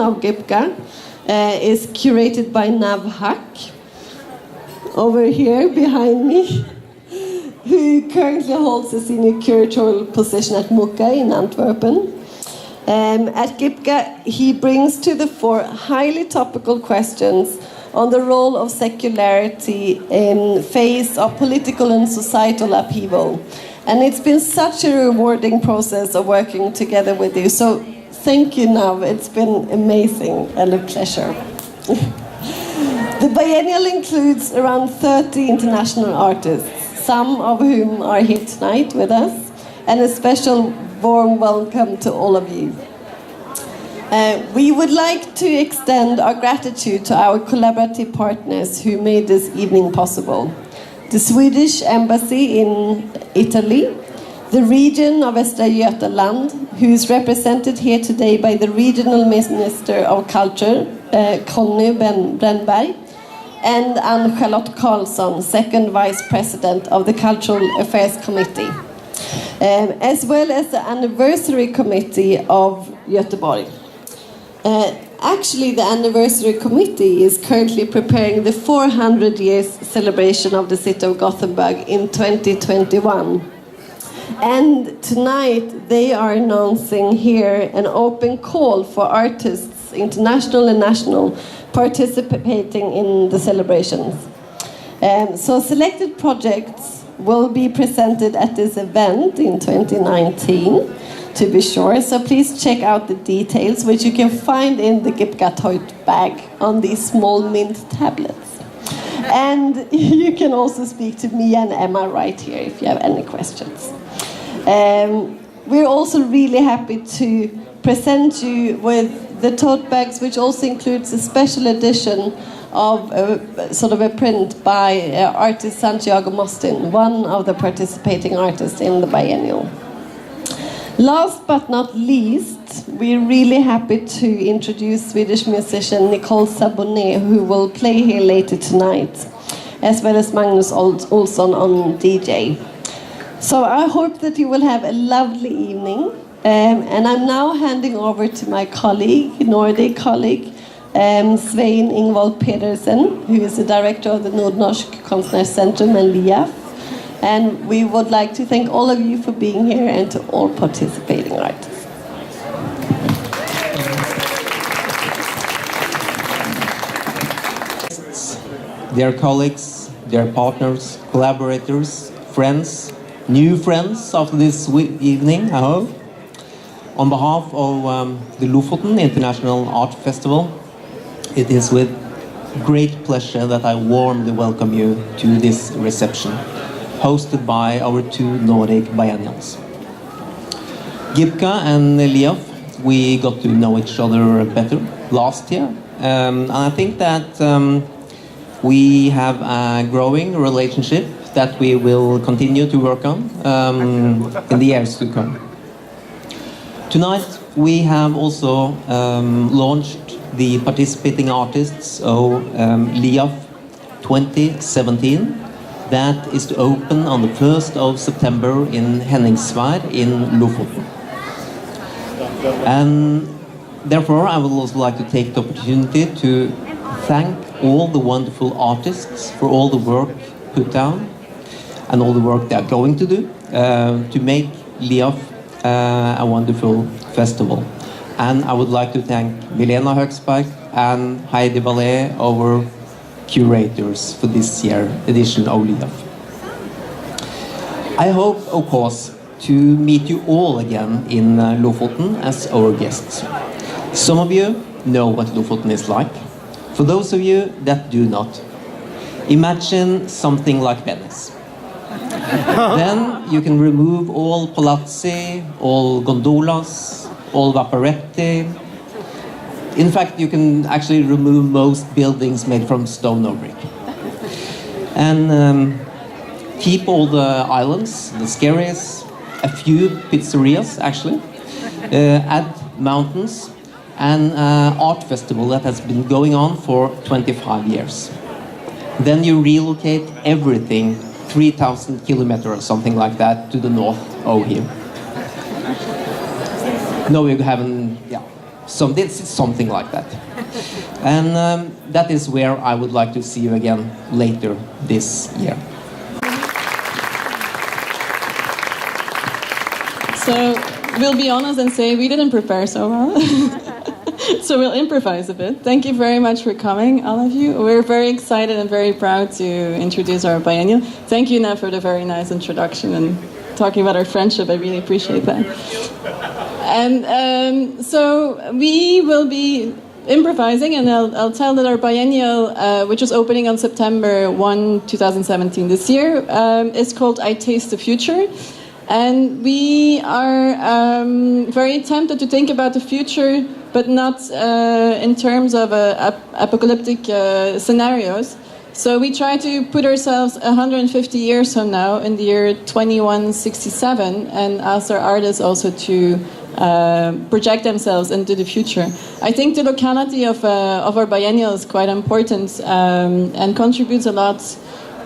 of Gipka is curated by Nav Haq, over here behind me, who currently holds a senior curatorial position at Mucka in Antwerpen. At Gipka, he brings to the fore highly topical questions on the role of secularity in face of political and societal upheaval. And it's been such a rewarding process of working together with you. So thank you, Nav. It's been amazing and a pleasure. The biennial includes around 30 international artists, some of whom are here tonight with us, and a special warm welcome to all of you. We would like to extend our gratitude to our collaborative partners who made this evening possible. The Swedish Embassy in Italy, the region of Västra Götaland, who is represented here today by the Regional Minister of Culture, Conny Brännberg, and Ann-Charlotte Karlsson, Second Vice President of the Cultural Affairs Committee, as well as the Anniversary Committee of Göteborg. Actually, the Anniversary Committee is currently preparing the 400 years celebration of the city of Gothenburg in 2021. And tonight they are announcing here an open call for artists, international and national, participating in the celebrations. So selected projects will be presented at this event in 2019, to be sure. So please check out the details, which you can find in the Gipka tote bag on these small mint tablets. And you can also speak to me and Emma right here if you have any questions. We're also really happy to present you with the tote bags, which also includes a special edition of sort of a print by artist Santiago Mostin, one of the participating artists in the biennial. Last but not least, we're really happy to introduce Swedish musician Nicole Sabonnet, who will play here later tonight, as well as Magnus Olsson on DJ. So I hope that you will have a lovely evening. And I'm now handing over to my colleague, Nordic colleague, Svein Ingvold Pedersen, who is the director of the Nordnorsk Konstnärscentrum and LIAF. And we would like to thank all of you for being here and to all participating artists. Dear colleagues, dear partners, collaborators, friends, new friends of this evening, I hope. On behalf of the Lofoten International Art Festival, it is with great pleasure that I warmly welcome you to this reception, hosted by our two Nordic biennials. Gipka and LIAF, we got to know each other better last year, and I think that we have a growing relationship that we will continue to work on in the years to come. Tonight we have also launched the participating artists of LIAF 2017. That is to open on the 1st of September in Henningsvær in Lofoten. And therefore I would also like to take the opportunity to thank all the wonderful artists for all the work put down and all the work they are going to do to make LIAF a wonderful festival. And I would like to thank Milena Högsberg and Heidi Vallet, our curators for this year's edition of LIAF. I hope, of course, to meet you all again in Lofoten as our guests. Some of you know what Lofoten is like. For those of you that do not, imagine something like Venice. Then you can remove all palazzi, all gondolas, all vaporetti. In fact, you can actually remove most buildings made from stone or brick. And keep all the islands, the skerries, a few pizzerias actually, add mountains, and art festival that has been going on for 25 years. Then you relocate everything 3,000 kilometers or something like that to the north of here. No, you haven't, yeah. So this is something like that. And that is where I would like to see you again later this year. So we'll be honest and say we didn't prepare so well. So we'll improvise a bit. Thank you very much for coming, all of you. We're very excited and very proud to introduce our biennial. Thank you, Nav, for the very nice introduction and talking about our friendship. I really appreciate that. And so we will be improvising, and I'll tell that our biennial, which is opening on September 1, 2017 this year, is called I Taste the Future. And we are very tempted to think about the future, but not in terms of apocalyptic scenarios. So we try to put ourselves 150 years from now, in the year 2167, and ask our artists also to project themselves into the future. I think the locality of our biennial is quite important and contributes a lot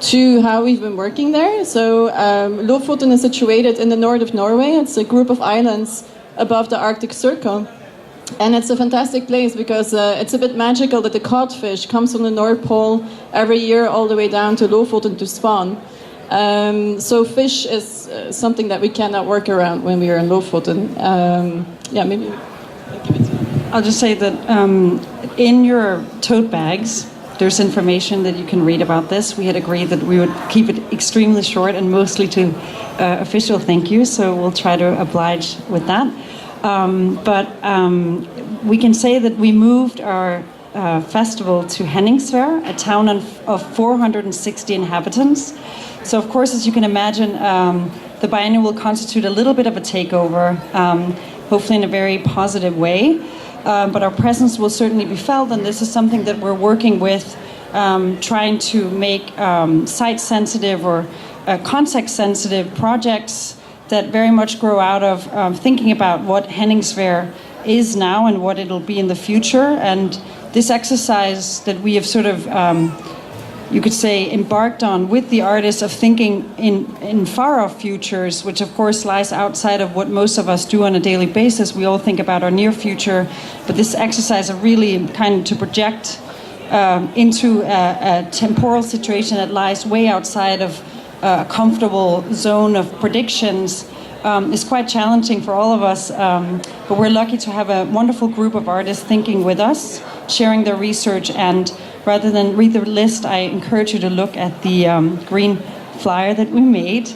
to how we've been working there. So Lofoten is situated in the north of Norway. It's a group of islands above the Arctic Circle. And it's a fantastic place because it's a bit magical that the codfish comes from the North Pole every year all the way down to Lofoten to spawn. So fish is something that we cannot work around when we are in Lofoten. Yeah, maybe I'll give it to you. I'll just say that in your tote bags, there's information that you can read about this. We had agreed that we would keep it extremely short and mostly to official thank you, so we'll try to oblige with that. But we can say that we moved our festival to Henningsvær, a town of 460 inhabitants. So of course, as you can imagine, the biennial will constitute a little bit of a takeover, hopefully in a very positive way. But our presence will certainly be felt, and this is something that we're working with, trying to make site-sensitive or context-sensitive projects that very much grow out of thinking about what Henningsvær is now and what it'll be in the future. And this exercise that we have sort of, you could say, embarked on with the artists of thinking in far-off futures, which of course lies outside of what most of us do on a daily basis. We all think about our near future, but this exercise of really kind of to project into a temporal situation that lies way outside of a comfortable zone of predictions is quite challenging for all of us, but we're lucky to have a wonderful group of artists thinking with us, sharing their research, and rather than read the list, I encourage you to look at the green flyer that we made.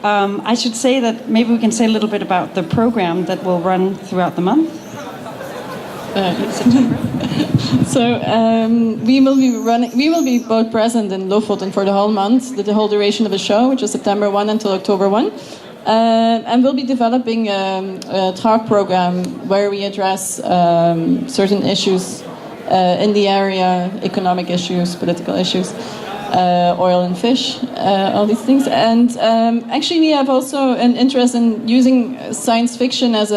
I should say that maybe we can say a little bit about the program that will run throughout the month. September. So we will be both present in Lofoten for the whole month, the whole duration of the show, which is September 1 until October 1. And we'll be developing a talk program where we address certain issues in the area, economic issues, political issues, oil and fish, all these things. And actually we have also an interest in using science fiction as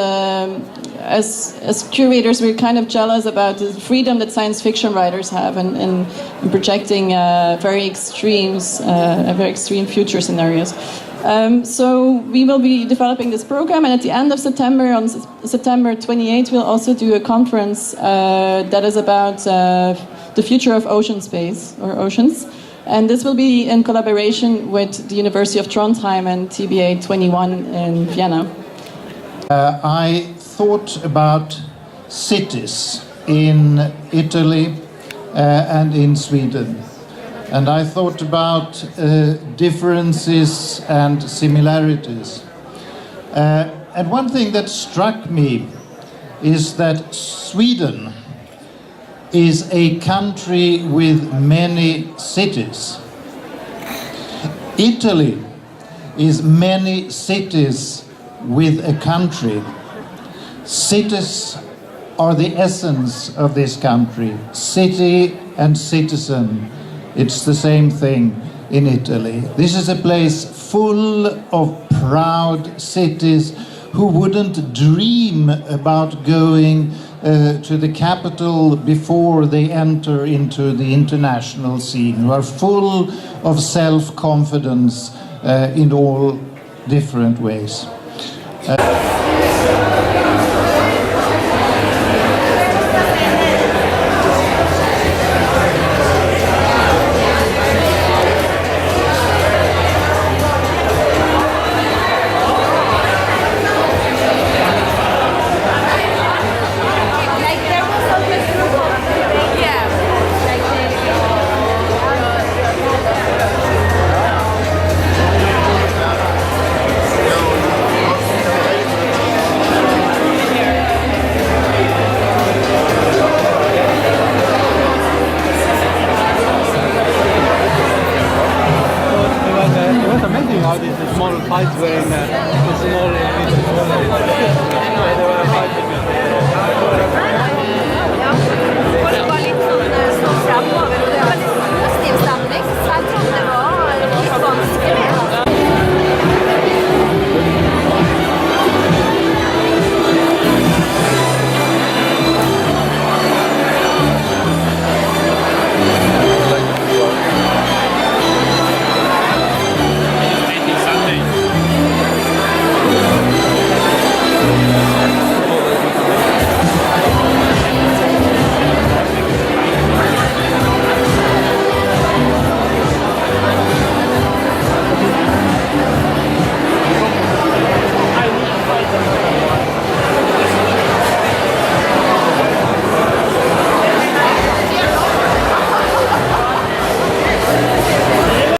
curators. We're kind of jealous about the freedom that science fiction writers have in projecting very extreme future scenarios. So we will be developing this program, and at the end of September, on September 28th, we'll also do a conference that is about the future of ocean space, or oceans. And this will be in collaboration with the University of Trondheim and TBA 21 in Vienna. I thought about cities in Italy and in Sweden. And I thought about differences and similarities. And one thing that struck me is that Sweden is a country with many cities. Italy is many cities with a country. Cities are the essence of this country. City and citizen. It's the same thing in Italy. This is a place full of proud cities who wouldn't dream about going to the capital before they enter into the international scene, who are full of self-confidence in all different ways. right way.